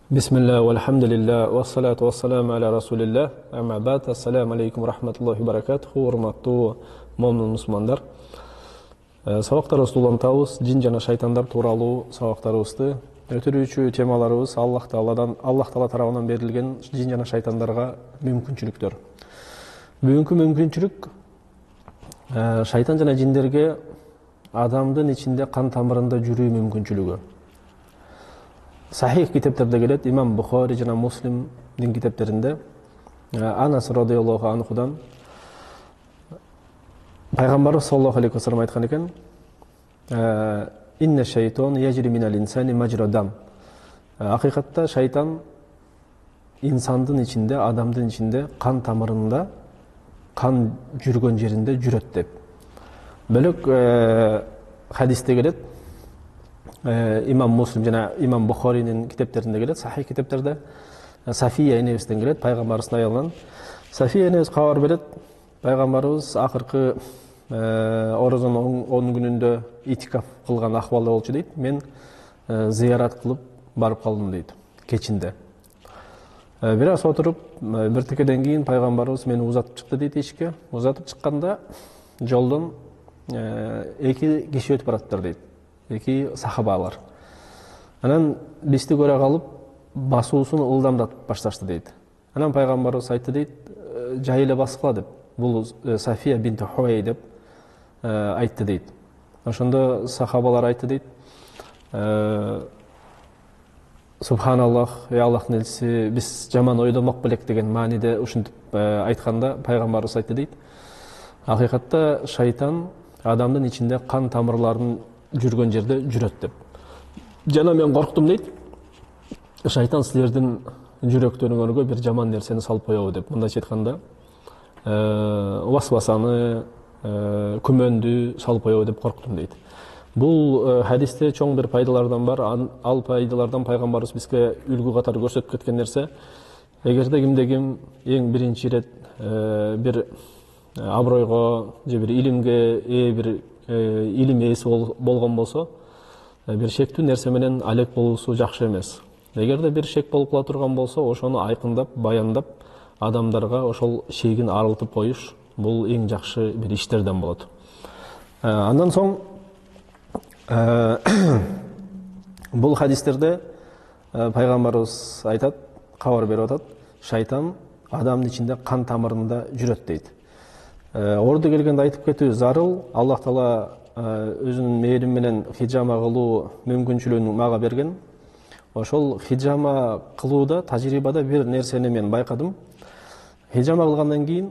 Bismillah, walhamdulillah, wassalatu wassalamu ala rasulillah, amma ba'd, assalamu alaikum rahmatullahi barakatuhu, урматтуу момун мусулмандар. Сабактарыбызды улантабыз, жин жана шайтандар тууралуу сабактарыбызды өтүрүүчү темаларыбыз Аллах Таала тарабынан берилген жин жана шайтандарга мүмкүнчүлүктөр. Бүгүнкү мүмкүнчүлүк шайтан жана жиндерге адамдын ичинде кан тамырында жүрүү мүмкүнчүлүгү. Sahih kitaplarda gelет, İmam Bukhari жана Muslim'in kitaplarında Anas radıyallahu anhudan Peygamberimiz sallallahu aleyhi ve sellem aytkan eken inne şeytan yecri minel insani majra dam. Hakikatte şeytan insandın içinde, adamdın içinde kan tamırında, kan жүргөн жеринде жүрөт деп. Бөлөк hadiste gelет. İmam Muslim жана İmam Bukhari'nin kitaplarında gelет, sahih kitaplarda Safiye enebizden gelет, Peygamberimiz ayılgan. Safiye enebіз kabar berет, Peygamberimiz akırkı Orazanın 10 gününde itikaf kılgan ahvalda bolчу deydi. Men ziyaret kılıp barıp kaldım deydi, keçinde. Biraz oturup bir tekeden keyin Peygamberimiz meni uzatıp çıktı deydi eşikке. Uzatıp çıkkanda жолдон эки киши өтүп бараттыр deydi. Эки сахабалар. Анан бизди көрө калып, басуусун ылдамдатып башташты дейт. Анан пайгамбарыбыз айтты дейт, жайыле баскыла деп. Бул Сафия бинти Хуэй деп айтты дейт. Ошондо сахабалар айтты дейт, Субханаллах, Аллахтын элчиси, биз жаман ойломок белек деген мааниде ушинтип айтканда пайгамбарыбыз айтты дейт. Акыйкатта шайтан адамдын ичинде кан тамырларын жүргөн жерде жүрөт деп. Жана мен корктум дейт. Шайтан силердин жүрөктөрүңөргө бир жаман нерсени салып коебу деп. Мындайча айтканда, васвасаны, күмөндү салып коебу деп корктум дейт. Бул хадисте чоң бир пайдалардан бар. Ал пайдалардан пайгамбарыбыз бизге үлгү катары көрсөтүп кеткен нерсе, эгерде кимде ким эң биринчи ирет бир абройго же бир илимге бир илим ээси болгон болсо, бир шектүү нерсе менен алек болуусу жакшы эмес. Эгерде бир шек болуп кала турган болсо, ошону айкындап, баяндап, адамдарга ошол шегин арылтып коюш, бул эң жакшы бир иштерден болот. Андан соң бул хадистерде пайгамбарыбыз айтат, кабар берип атат, шайтан адамдын ичинде кан тамырында жүрөт дейт. Орду келгенде айтып кетүү зарыл. Аллах Таала өзүнүн мээрим менен хижама кылуу мүмкүнчүлүгүн мага берген. Ошол хижама кылууда, тажрыйбада бир нерсени мен байкадым. Хижама кылгандан кийин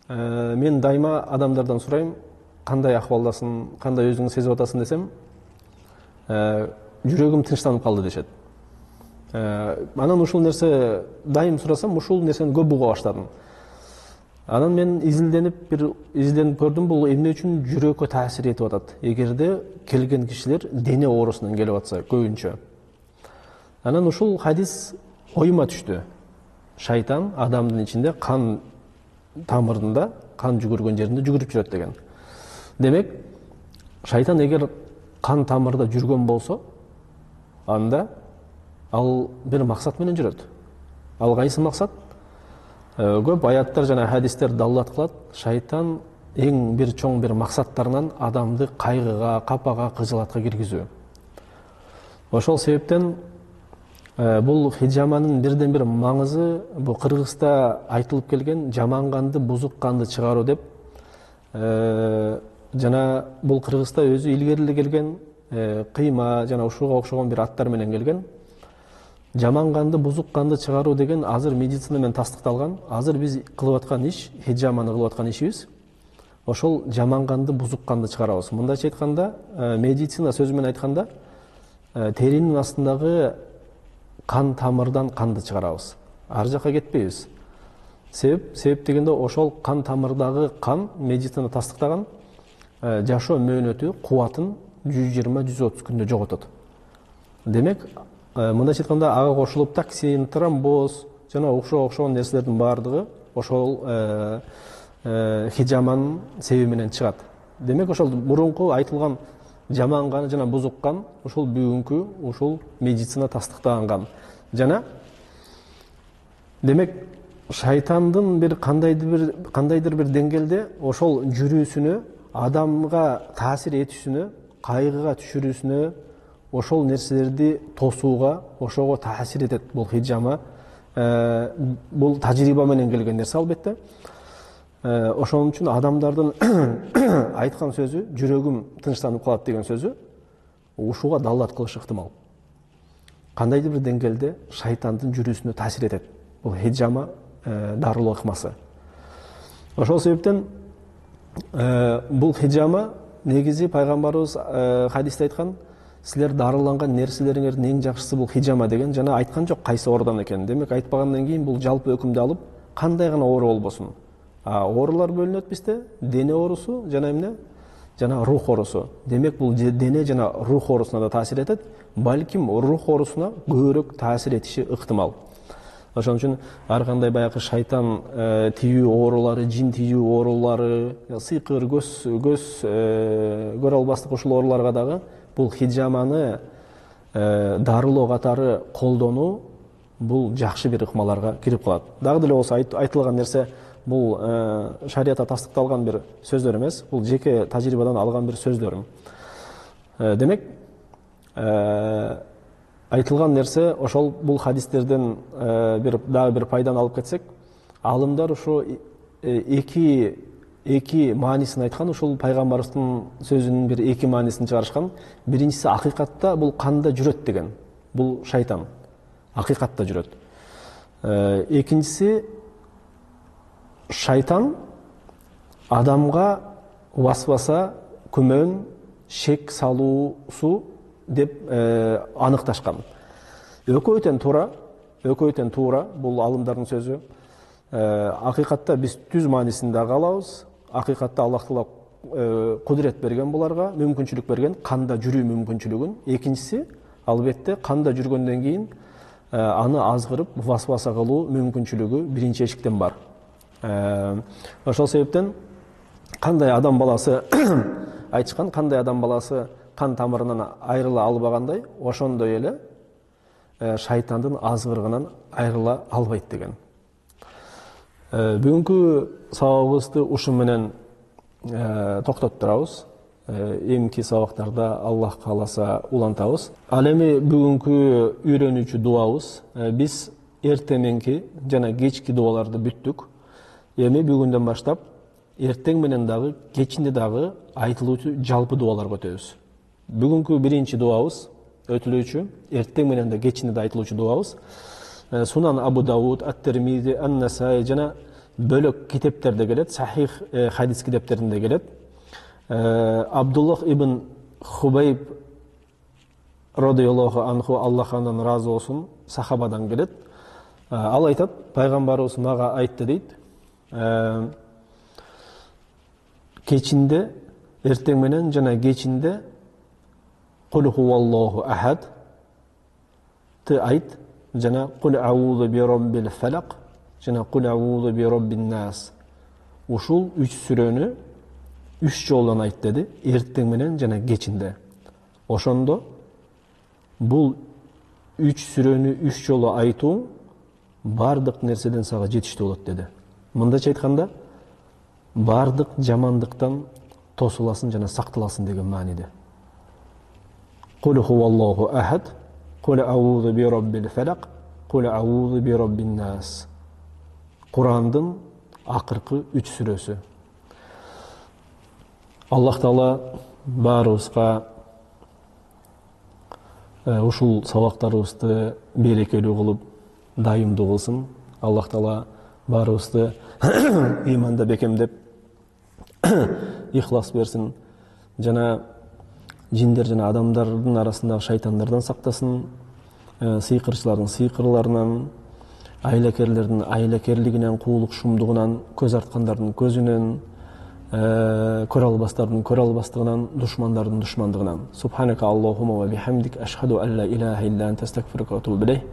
мен дайыма адамдардан сурайм, кандай акыбалдасың, кандай өзүңдү сезип атасың десем, жүрөгүм тынчтанып калды дешет. Анан ушул нерсе дайым сурасам, ушул нерсени көп уга баштадым. Анан мен изилденип көрдүм, бул эмне үчүн жүрөккө таасир этип атат. Эгерде келген кишилер дене оорусунан келип атса көбүнчө. Анан ушул хадис оюма түштү. Шайтан адамдын ичинде кан тамырында, кан жүгүргөн жеринде жүгүрүп жүрөт деген. Демек, шайтан эгер кан тамырда жүргөн болсо, анда ал бир максат менен жүрөт. Ал кайсы максат? Көп аяттар жана хадистер даллат кылат, шайтан эң бир чоң бир максаттарынан адамды кайгыга, капага, кыжылатка киргизүү. Ошол себептен бул хижаманын бирден бир маңызы, бул Кыргызда айтылып келген жаман канды, бузук канды чыгаруу деп. Жана бул Кыргызда өзү илгери келген кыйма жана ушуга окшогон бир аттар менен келген. Жаман канды, бузук канды чыгаруу деген азыр медицина менен тастыкталган. Азыр биз кылып аткан иш, хижаманы кылып аткан ишибиз ошол жаман канды, бузук канды чыгарабыз. Мындайча айтканда, медицина сөзү менен айтканда, теринин астындагы кан тамырдан канды чыгарабыз. Ар жакка кетпейбиз. Себеп дегенде ошол кан тамырдагы кан медицина тастыктаган жашоо мөөнөтү, кубатын 120-130 күндө жоготот. Демек, мындайча айтканда ага кошулуп токсин, тромбоз жана окшогон нерселердин баардыгы ошол хижаманын себеби менен чыгат. Демек, ошол мурунку айтылган жаман кан жана бузук кан ушул бүгүнкү ушул медицина тастыктаган кан. Жана демек шайтандын bir кандайдыр бир деңгээлде ошол жүрүүсүнө, адамга таасир этүүсүнө, кайгыга түшүрүүсүнө, ошол нерселерди тосууга, ошого таасир этет бул хижама. Бул тажрыйба менен келген нерсе албетте. Ошон үчүн адамдардын айткан сөзү, жүрөгүм тынчтанып калат деген сөзү ушуга далат кылышы ыктымал. Кандайдыр бир деңгээлде шайтандын жүрүүсүнө таасир этет бул хижама дарылоо ыкмасы. Ошол себептен бул хижама негизи пайгамбарыбыз хадисте айткан, силер дарыланган нерселериңердин эң жакшысы бул хижама деген, жана айткан жок кайсы оорудан экенин. Демек айтпагандан кийин бул жалпы өкүмдү алып, кандай гана оору болбосун. Оорулар бөлүнөт бизде, дене оорусу жана эмне? Жана рух оорусу. Демек бул дене жана рух оорусуна да таасир этет, балким рух оорусуна көбүрөөк таасир этиши ыктымал. Ошон үчүн ар кандай баягы шайтан тийүү оорулары, жин тийүү оорулары, сыйкыр, көрө албастык ушул ооруларга дагы бул хижаманы дарылоо катары колдонуу бул жакшы бир ыкмаларга кирип калат. Дагы деле болсо айтылган нерсе бул шариятта тастыкталган бир сөздөр эмес, бул жеке тажрыйбадан алган бир сөздөрүм. Демек айтылган нерсе ошол бул хадистерден дагы бир пайданы алып кетсек, алымдар ошо эки маанисин айткан, ушул пайгамбарыбыздын сөзүнүн бир эки маанисин чыгарышкан. Биринчиси акыйкатта бул канда жүрөт деген. Бул шайтан акыйкатта жүрөт. Экинчиси шайтан адамга васваса, күмөн, шек салуусу деп аныкташкан. Өкөйтен туура бул алымдардын сөзү. Акыйкатта биз түз маанисинде калабыз. Акыйкатта Аллах Таала кудурет берген буларга, мүмкүнчүлүк берген, канда жүрүү мүмкүнчүлүгүн. Экинчиси албетте канда жүргөндөн кийин аны азгырып васваса кылуу мүмкүнчүлүгү биринчи эшиктен бар. Ошол себептен кандай адам баласы айтышкан, кандай адам баласы кан тамырынан айрыла албагандай, ошондой эле шайтандын азгырыгынан айрыла албайт деген. Бүгүнкү сабагыбызды ушу менен токтотуп турабыз. Эмки сабактарда Аллах кааласа улантабыз. Ал эми бүгүнкү үйрөнүүчү дуабыз, биз эртең жана кечки дубаларды бүттүк. Эми бүгүндөн баштап эртең менен дагы, кечинде дагы айтылуучу жалпы дубаларга өтөбүз. Бүгүнкү биринчи дубабыз өтүлүүчү, эртең менен да кечинде да айтылуучу дубабыз. Сунан Абу Дауд, Ат-Тирмизи, Ан-Насаи жана бөлөк китептерде келет, сахих хадис китептеринде келет. Абдуллах ибн Хубайб радыйаллаху анху, Аллах андан разы болсун, сахабадан келет. Ал айтат, пайгамбарыбыз мага айтты дейт. Кечинде, эртең менен жана кечинде Кул хуваллаху ахад ты айт, жана кул аузу би роббил фалак, жана кул аузу би роббин нас. Ушул 3 сүрөнү 3 жолдон айт деди, эртең менен жана кечинде. Ошондо бул 3 сүрөнү 3 жолу айтуу бардык нерседен сага жетиштүү болот деди. Мындайча айтканда, бардык жамандыктан тосуласың жана сакталасың деген мааниде. Кул хуваллаху ахад, кул аузу би роббил фалак, кул аузу би роббин нас. Курандын акыркы 3 сүрөсү. Аллах Таала баарыбызга ушул сабактарыбызды берекелүү кылып дайымдуу кылсын. Аллах Таала баарыбызды иманда бекемдеп ихлас берсин. Жана жиндер жана адамдардын арасындагы шайтандардан сактасын, сыйкырчылардын сыйкырларынан, айлакерлердин айлакерлигинен, куулук шумдугунан, көз арткандардын көзүнөн, көрө албастардын көрө албастыгынан, душмандардын душмандыгынан. Субханака Аллахумма ва бихамдик, ашхаду алла илаха илля анта, астагфирука ва атубу илейк.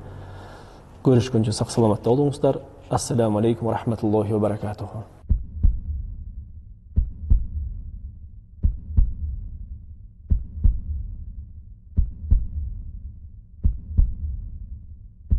Görüşkünce sağ salamatda olunuzlar. Assalamu aleykum ve rahmetullahi ve berekatuhu.